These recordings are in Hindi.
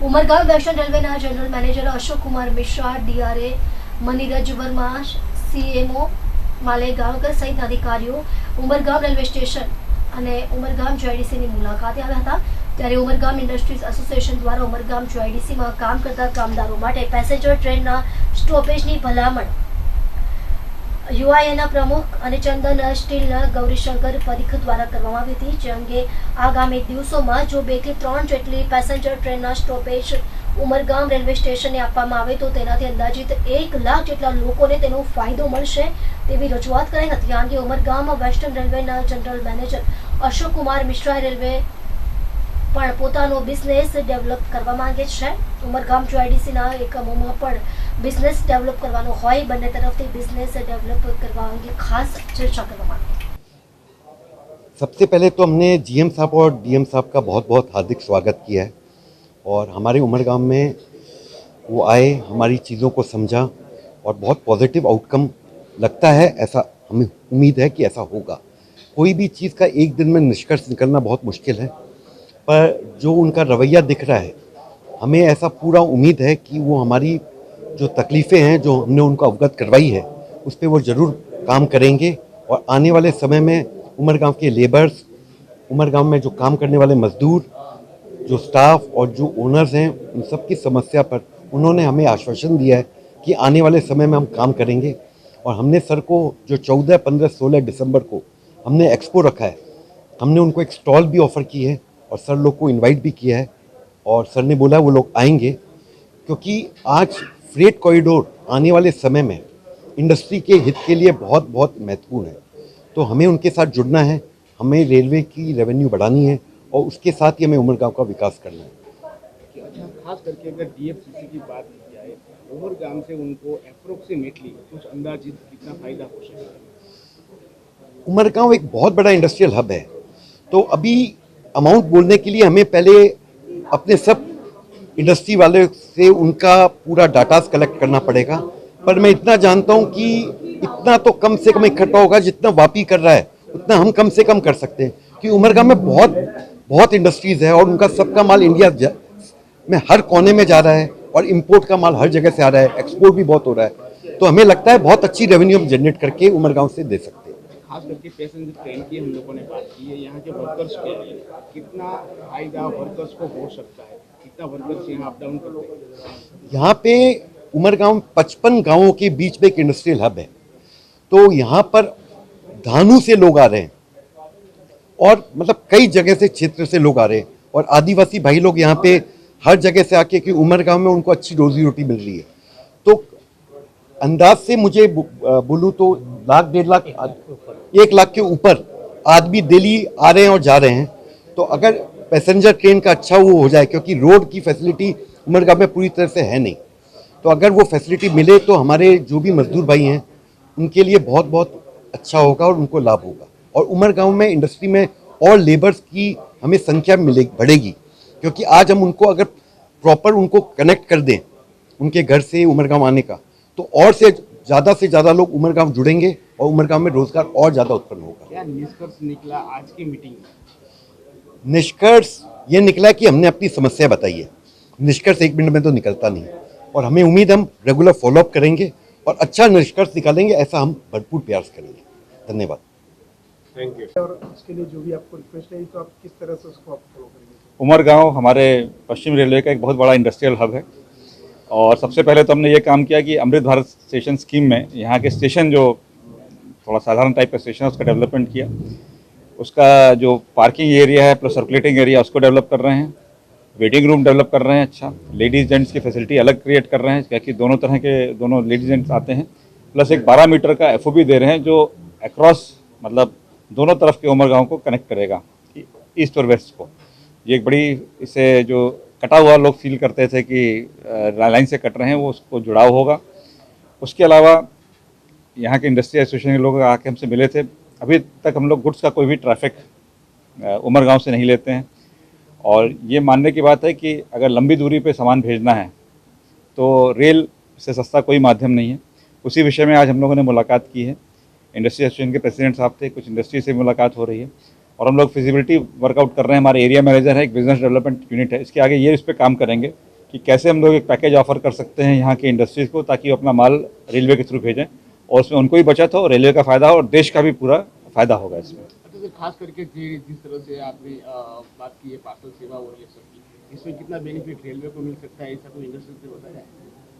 ઉમરગામ વેસ્ટર્ન રેલવેના general manager Ashok Kumar Mishra, DRA Maniraj Verma, CMO Malegaonkar સહિતના અધિકારીઓ ઉમરગામ રેલવે સ્ટેશન અને ઉમરગામ જીઆઈડીસીની મુલાકાતે આવ્યા હતા। ત્યારે ઉમરગામ ઇન્ડસ્ટ્રીઝ એસોસિએશન દ્વારા ઉમરગામ જીઆઈડીસીમાં કામ કરતા કામદારો માટે પેસેન્જર ટ્રેનના સ્ટોપેજની ભલામણ યુઆઈએના પ્રમુખ અને ચંદન સ્ટીલના ગૌરીશંકર પરીખ દ્વારા કરવામાં આવી હતી। જે અંગે આગામી દિવસોમાં જો 2 થી 3 જેટલી પેસેન્જર ટ્રેનના સ્ટોપેજ ઉમરગામ રેલવે સ્ટેશને આપવામાં આવે તો તેનાથી અંદાજિત 1 લાખ જેટલા લોકોને તેનો ફાયદો મળશે તેવી રજૂઆત કરાઈ હતી। આ અંગે ઉમરગામ વેસ્ટર્ન રેલવેના જનરલ મેનેજર અશોક કુમાર મિશ્રાએ રેલવે પણ પોતાનો બિઝનેસ ડેવલપ કરવા માંગે છે। ઉમરગામ જીઆઈડીસીના એકમોમાં પણ બિઝનેસ ડેવલપ કરવાનો હોય, બંને તરફથી બિઝનેસ डेवलप करवा अंगे खास चर्चा करवा। सबसे पहले तो हमने जीएम साहब और डीएम साहब का बहुत बहुत हार्दिक स्वागत किया है और हमारे उमरगाम में वो आए, हमारी चीज़ों को समझा और बहुत पॉजिटिव आउटकम लगता है। ऐसा हमें उम्मीद है कि ऐसा होगा। कोई भी चीज़ का एक दिन में निष्कर्ष निकलना बहुत मुश्किल है, पर जो उनका रवैया दिख रहा है, हमें ऐसा पूरा उम्मीद है कि वो हमारी जो तकलीफ़ें हैं जो हमने उनको अवगत करवाई है उस पर वो ज़रूर काम करेंगे और आने वाले समय में उमरगांव के लेबर्स, उमरगांव में जो काम करने वाले मजदूर, जो स्टाफ और जो ओनर्स हैं, उन सब की समस्या पर उन्होंने हमें आश्वासन दिया है कि आने वाले समय में हम काम करेंगे। और हमने सर को जो 14, 15, 16 दिसंबर को हमने एक्सपो रखा है, हमने उनको एक स्टॉल भी ऑफ़र की है और सर लोग को इन्वाइट भी किया है और सर ने बोला वो लोग आएंगे, क्योंकि आज फ्रेट कॉरिडोर आने वाले समय में इंडस्ट्री के हित के लिए बहुत बहुत महत्वपूर्ण है। तो हमें उनके साथ जुड़ना है, हमें रेलवे की रेवेन्यू बढ़ानी है और उसके साथ ही हमें उमरगांव का विकास करना है। अच्छा, खास करके अगर डीएफसीसी की बात की जाए, उमरगांव से उनको अप्रोक्सीमेटली कुछ अंदाजित कितना फायदा हो सकता है? उमरगांव एक बहुत बड़ा इंडस्ट्रियल हब है, तो अभी अमाउंट बोलने के लिए हमें पहले अपने सब इंडस्ट्री वाले से उनका पूरा डाटा कलेक्ट करना पड़ेगा। पर मैं इतना जानता हूं कि इतना तो कम से कम इकट्ठा होगा, जितना वापी कर रहा है उतना हम कम से कम कर सकते हैं, कि उमरगांव में बहुत बहुत इंडस्ट्रीज़ है और उनका सबका माल इंडिया में हर कोने में जा रहा है और इंपोर्ट का माल हर जगह से आ रहा है, एक्सपोर्ट भी बहुत हो रहा है। तो हमें लगता है बहुत अच्छी रेवेन्यू हम जनरेट करके उमरगांव से दे सकते हैं। खास करके पैसेंजर ट्रेन की हम लोगों ने बात की है, यहाँ के वर्कर्स के लिए कितना फायदा वर्कर्स को हो सकता है, कितना वर्कर्स यहाँ अप डाउन करते हैं? यहाँ पे उमरगांव 55 गांवों के बीच में एक इंडस्ट्रियल हब है, तो यहाँ पर धानु से लोग आ रहे हैं और मतलब कई जगह से क्षेत्र से लोग आ रहे हैं और आदिवासी भाई लोग यहाँ पे हर जगह से आके, कि उमरगांव में उनको अच्छी रोजी रोटी मिल रही है। तो अंदाज से मुझे बोलूँ तो 1 लाख 1.5 लाख 1 लाख के ऊपर आदमी डेली आ रहे हैं और जा रहे हैं। तो अगर पैसेंजर ट्रेन का अच्छा वो हो जाए, क्योंकि रोड की फैसिलिटी उमरगांव में पूरी तरह से है नहीं, तो अगर वो फैसिलिटी मिले तो हमारे जो भी मजदूर भाई हैं उनके लिए बहुत बहुत अच्छा होगा और उनको लाभ होगा। और उमरगांव में इंडस्ट्री में और लेबर्स की हमें संख्या बढ़ेगी, क्योंकि आज हम उनको अगर प्रॉपर उनको कनेक्ट कर दें उनके घर से उमरगांव आने का, तो और से ज़्यादा लोग उमरगांव जुड़ेंगे और उमरगांव में रोजगार और ज़्यादा उत्पन्न होगा। क्या निष्कर्ष निकला आज की मीटिंग में? निष्कर्ष ये निकला कि हमने अपनी समस्या बताई है। निष्कर्ष 1 मिनट में तो निकलता नहीं, और हमें उम्मीद हम रेगुलर फॉलोअप करेंगे और अच्छा निष्कर्ष निकालेंगे, ऐसा हम भरपूर प्रयास करेंगे। धन्यवाद। Thank you. और उसके लिए जो भी आपको रिक्वेस्ट है तो आप किस तरह से उसको आप फॉलो करेंगे? उमरगांव हमारे पश्चिम रेलवे का एक बहुत बड़ा इंडस्ट्रियल हब है और सबसे पहले तो हमने ये काम किया कि अमृत भारत स्टेशन स्कीम में यहाँ के स्टेशन जो थोड़ा साधारण टाइप का स्टेशन है उसका डेवलपमेंट किया। उसका जो पार्किंग एरिया है प्लस सर्कुलेटिंग एरिया उसको डेवलप कर रहे हैं, वेटिंग रूम डेवलप कर रहे हैं, अच्छा लेडीज़ जेंट्स की फैसिलिटी अलग क्रिएट कर रहे हैं, क्योंकि दोनों तरह के दोनों लेडीज जेंट्स आते हैं, प्लस एक 12 मीटर का एफओबी दे रहे हैं जो अक्रॉस मतलब दोनों तरफ के उमरगांव को कनेक्ट करेगा, ईस्ट और वेस्ट को। ये एक बड़ी, इससे जो कटा हुआ लोग फील करते थे कि लाइन से कट रहे हैं, वो उसको जुड़ाव होगा। उसके अलावा यहाँ के इंडस्ट्री एसोसिएशन के लोग आके हमसे मिले थे। अभी तक हम लोग गुड्स का कोई भी ट्रैफिक उमरगांव से नहीं लेते हैं और ये मानने की बात है कि अगर लंबी दूरी पे सामान भेजना है तो रेल से सस्ता कोई माध्यम नहीं है। उसी विषय में आज हम लोगों ने मुलाकात की है। इंडस्ट्री एसोसिएशन के प्रेसिडेंट साहब थे, कुछ इंडस्ट्री से मुलाकात हो रही है और हम लोग फिजिबिलिटी वर्कआउट कर रहे हैं। हमारे एरिया मैनेजर है, एक बिजनेस डेवलपमेंट यूनिट है, इसके आगे ये इस पर काम करेंगे कि कैसे हम लोग एक पैकेज ऑफर कर सकते हैं यहाँ के इंडस्ट्रीज़ को, ताकि वो अपना माल रेलवे के थ्रू भेजें और उसमें उनको भी बचत हो, रेलवे का फ़ायदा हो और देश का भी पूरा फ़ायदा होगा इसमें। अच्छा सर, खास करके जिस तरह से आपने बात की है पार्सल सेवा और ये सब की, इसमें कितना बेनिफिट रेलवे को मिल सकता है, ऐसा कोई इंडस्ट्री से बताया जाए?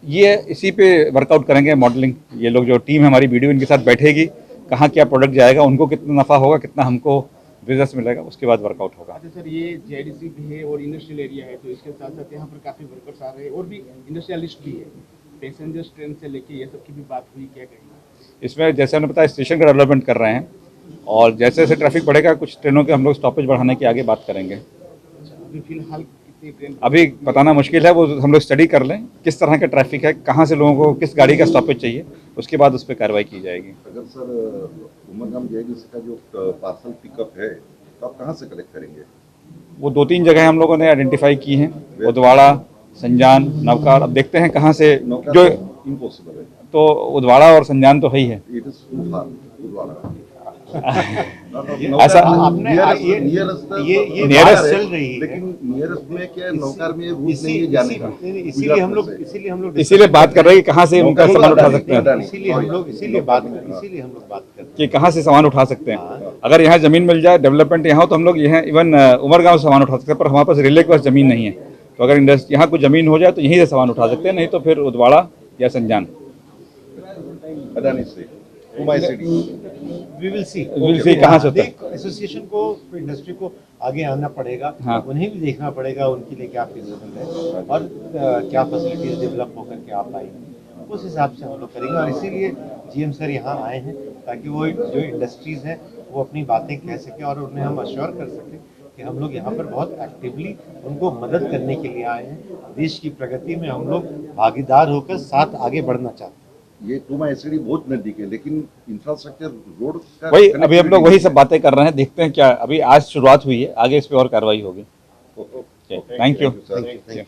ये इसी पे वर्कआउट करेंगे मॉडलिंग। ये लोग जो टीम है हमारी वीडियो इनके साथ बैठेगी, कहाँ क्या प्रोडक्ट जाएगा, उनको कितना नफ़ा होगा, कितना हमको बिजनेस मिलेगा, उसके बाद वर्कआउट होगा। अच्छा सर, ये जेडीसी भी है और इंडस्ट्रियल एरिया है, तो इसके साथ साथ यहाँ पर काफ़ी वर्कर्स आ रहे हैं और भी इंडस्ट्रियलिस्ट भी है। पैसेंजर्स ट्रेन से लेके ये सब की भी बात हुई, क्या कहेंगे? इसमें जैसे हमने बताया स्टेशन का डेवलपमेंट कर रहे हैं और जैसे जैसे ट्रैफिक बढ़ेगा कुछ ट्रेनों के हम लोग स्टॉपेज बढ़ाने की आगे बात करेंगे। अच्छा, अभी फिलहाल कितनी ट्रेन? अभी बताना मुश्किल है, वो हम लोग स्टडी कर लें किस तरह का ट्रैफिक है, कहाँ से लोगों को किस गाड़ी का स्टॉपेज चाहिए, उसके बाद उस पर कार्रवाई की जाएगी। अगर सर उमरगाम जेडीसी का जो पार्सल पिकअप है तो आप कहाँ से कलेक्ट करेंगे? वो 2-3 जगह हम लोगों ने आइडेंटिफाई की हैं, उदवाड़ा, संजान, नवकार। अब देखते हैं कहाँ से, जो इम्पॉसिबल है, तो उदवाड़ा और संजान तो है ही है। इट इज टू फार उदवाड़ा। ऐसा आपने ये नियरेस्ट चल रही है, लेकिन नियरेस्ट में क्या है, नौकार में रूट नहीं है जाने का। इसीलिए हम लोग इसीलिए बात कर रहे हैं कि कहाँ से उनका सामान उठा सकते हैं, इसीलिए हम लोग बात करते हैं कि कहाँ से सामान उठा सकते हैं। अगर यहाँ ज़मीन मिल जाए, डेवलपमेंट यहाँ हो, तो हम लोग यहाँ इवन उमरगांव से सामान उठा सकते हैं, पर हमारे पास रेलवे के पास ज़मीन नहीं है। तो अगर इंडस्ट्री यहाँ कुछ ज़मीन हो जाए तो यहीं से सामान उठा सकते हैं, नहीं तो फिर उदवाड़ा या संजान। अडानी से कुमाई सिटी वी विल सी कहाँ से होता है। एसोसिएशन को, इंडस्ट्री को आगे आना पड़ेगा। हाँ। उन्हें भी देखना पड़ेगा उनके लिए क्या फिजिबल है और क्या फैसिलिटीज डेवलप होकर के आ पाएंगी, उस हिसाब से हम लोग करेंगे। और इसीलिए जीएम सर यहाँ आए हैं ताकि वो जो इंडस्ट्रीज हैं वो अपनी बातें कह सकें और उन्हें हम अश्योर कर सकें कि हम लोग यहाँ पर बहुत एक्टिवली उनको मदद करने के लिए आए हैं। देश की प्रगति में हम लोग भागीदार होकर साथ आगे बढ़ना चाहते हैं। ये कुमाई सिटी बहुत नजदीक है, लेकिन इंफ्रास्ट्रक्चर रोड का वही अभी हम लोग वही सब बातें कर रहे हैं, देखते हैं क्या। अभी आज शुरुआत हुई है, आगे इस पे और कार्रवाई होगी। Thank you. सर।